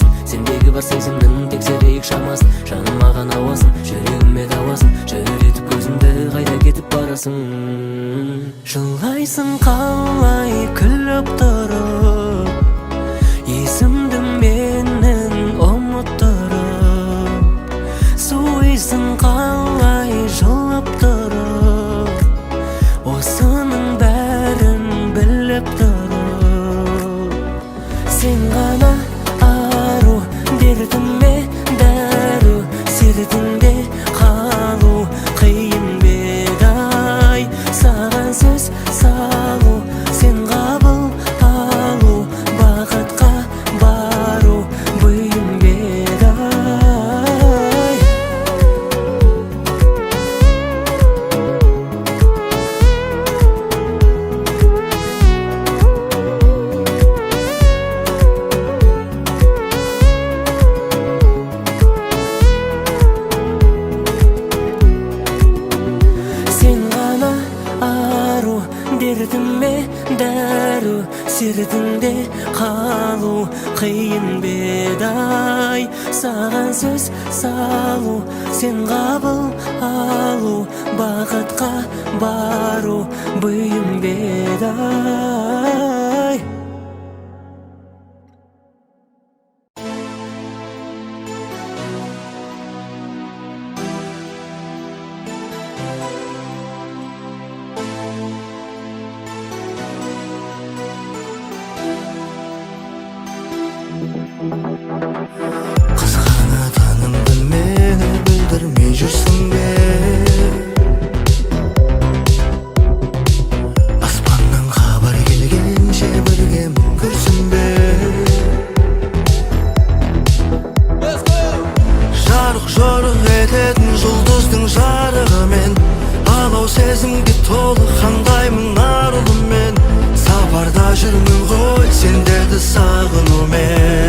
қаласын, сендегі бар сезімнің тексерейік шамасын. Жаным маған ауасын, жүрегіме дауасын, жүретіп көзімді қайда кетіп барасың. Жылайсың қалай күліп тұрып, есімді менің ұмыттырып. Суйсың қалай жылып тұрып, осының бәрін біліп тұрып. Сен ғана ару, дертіме дәру, сертіңде қалу қиын бедай. Саған сөз салу, сен қабыл алу, бақытқа бару бұйым бедай. Сен ғана ару, дертіме дәру, сертіңде қалу қиын бедай. Саған сөз салу, сен қабыл алу, бақытқа бару бұйым бедай. Қызғанатынымды мені білдірмей жүрсің бе? Аспаннан хабар келгенше бірге мүңкірсің бе? Жарық ететін жұлдыздың жарығымен, алау сезімге толы қандаймын арылыммен. Сапарда жүрмін ғой сендерді сағынумен.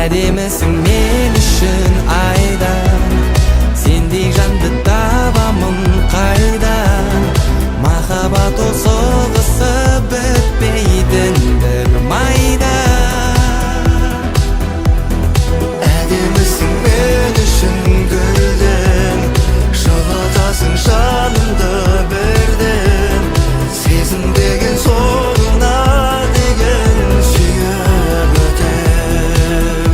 Әдемісің мен үшін айдан, сендей жанды табамын қайдан. Махаббат ол соғысып бітпейтін бір майдан. Әдемісің мен үшін гүлден, жылытасың жанымды бірден. Сезім деген соңына деген сүйіп өтем.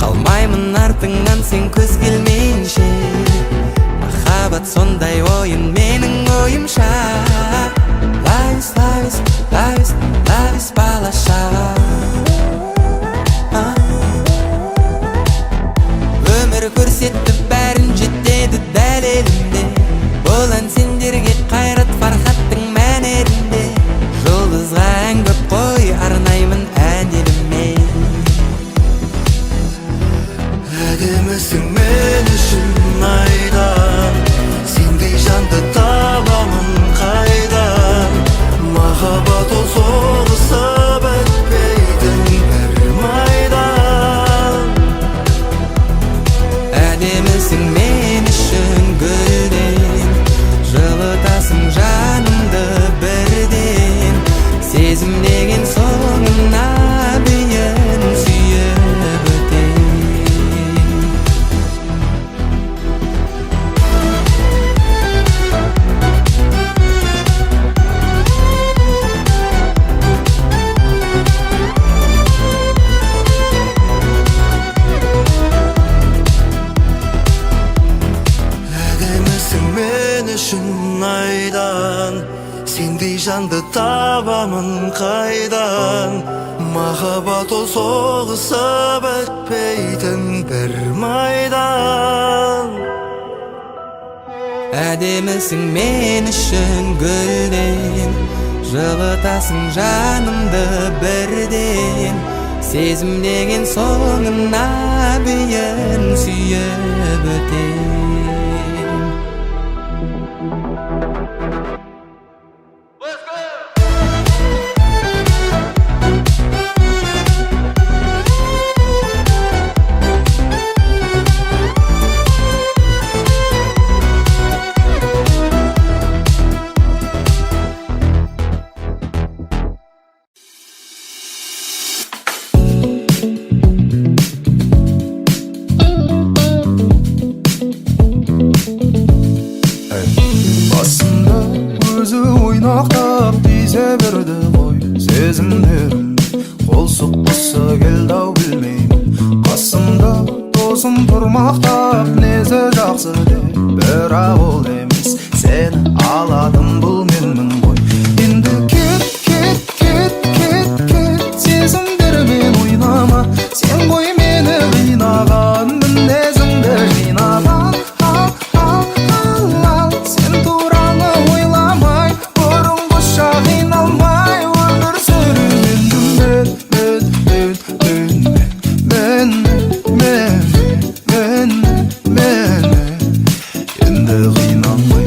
Қалмаймын артыңнан сен көз келмейінше, махаббат сондай ойын менің ойымша. Лайс, лайс, лайс, лайс балаша. Өмір көрсетті бәрін жетеді дәлелінде. Бұл ән сендерге қайрат фархаттың мәнерінде. Жұлдызға ән көп қой арнаймын ән еліме. Әдемісің мен үшін айдан, сендей жанды табамын қайдан. Махаббат ол соғысып өтпейтін бір майдан. Әдемісің мен үшін гүлден, жылытасың жанымды бірден. Сезім деген соңына дейін сүйіп өтем. Әдемісің мен үшін айдан, сендей жанды табамын қайдан. Махаббат ол соғысып өтпейтін бір майдан. Әдемісің мен үшін гүлден, жылытасың жанымды бірден. Сезім деген соңына дейін сүйіп өтем. сезімдерім қол соққысы келді-ау білмеймін. Қасымда досым тұрмақтап несі жақсы деп, бірақ ол емес, сені алатын бұл менмін ғой. Енді кет, кет, кет, кет, кет, сезімдермен ойнама, сен ғой мені қинаған, мінезіңді жинаған. Сен туралы ойламай, бұрынғыша қиналмай өмір сүремін. Енді қиналмай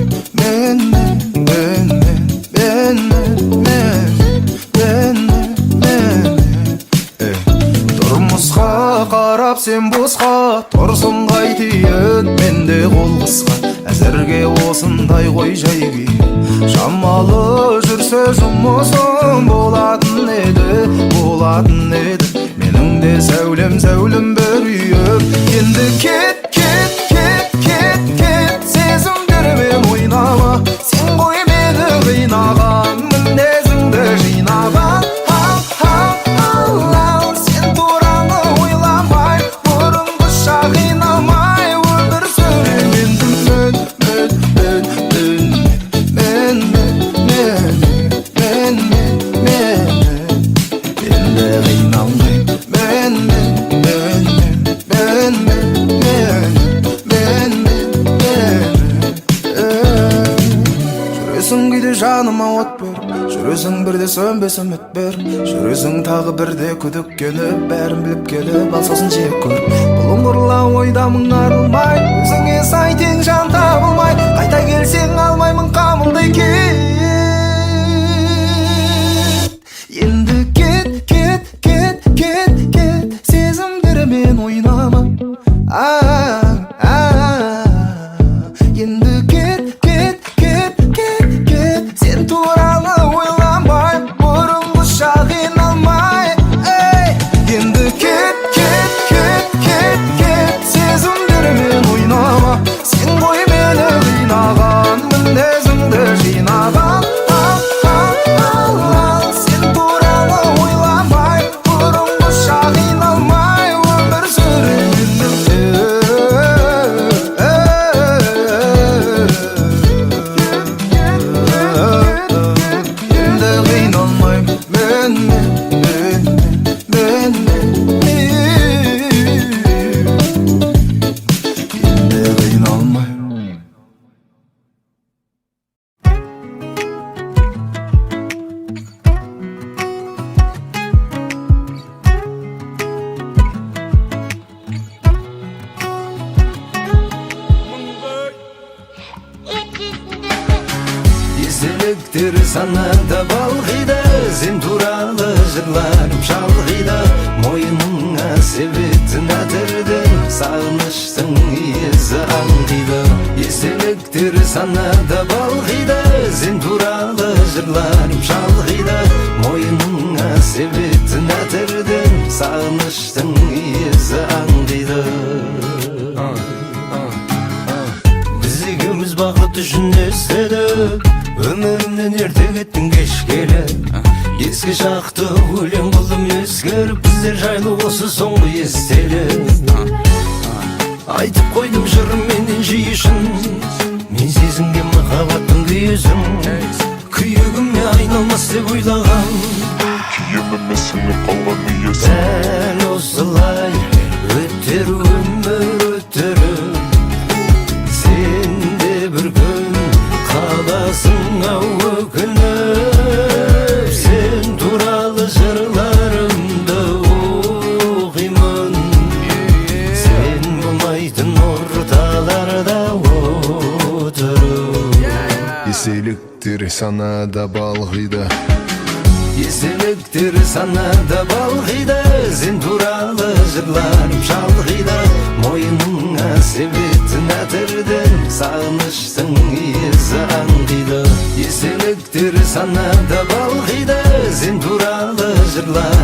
тұрмысқа қарап сен босқа тұрсың қайтейін, менде қол қысқа әзірге осындай ғой жай күй. Шамалы жүрсе жұмысым болатын еді, менің де сәулем бір үйім. Енді кет, кет, кет, кет, кет, сезімдермен ойнама, сен ғой мені қинаған, мінезіңді жинаған. Сен туралы ойламай, бұрынғыша қиналмай өмір сүремін. Жүресің кейде жаныма от беріп, жүресің бірде сөнбес үміт беріп, жүресің тағы бірде күдіктеніп, бәрін біліп келіп ал сосын жек көріп. Бұлыңғырла ойдамын арылмай, өзіңе сай тең жан табылмай, қайта келсең алмаймын қамылдай кет. Енді кет, кет, кет, кет, кет, сезімдермен ойнама. Енді кет, кет, кет, кет, кет, сен туралы ойламай, бұрынғыша қиналмай. Енді кет, кет, кет, кет, кет, сезімдермен ойнама, сен ғой мені қинаған, мінезіңді жинаған. Сен туралы ойламай, бұрынғыша қиналмай өмір сүремін. Енді қиналмаймын мен. Енді қиналмаймын. Естеліктер санада балғиды, сен туралы жырларым шалғиды. Мойныңа себетін әтірдің, сағыныштың иесі аңдиды. Естеліктер санада балғиды, сен туралы жырларым шалғиды. Мойныңа себетін әтірдің, сағыныштың иесі аңдиды. Біз екеуміз бақыт үшін не істедік, өмірімнен ерте кеттің кеш келіп. Ескі шақты өлең қылдым ескеріп, біздер жайлы осы соңғы естелік. Айтып қойдым жырым менен жиі шын, мен сезінген махаббаттың күйесің. Күйігіме айналмас деп ойлаған, киіміме сіңіп қалған иесің. дәл осылай өтер өмір өтіріп, сен де бір күн қаласың-ау өкініп. Сен туралы жырларымды оқимын, сен болмайтын орталарда отырып. Естеліктер санада балғиды, Естеліктер санада балғиды, сен туралы жырларым шалғиды. Мойныңа себетін әтірдің, сағыныштың иесі аңдиды. Естеліктер санада балғиды, сен туралы жырларым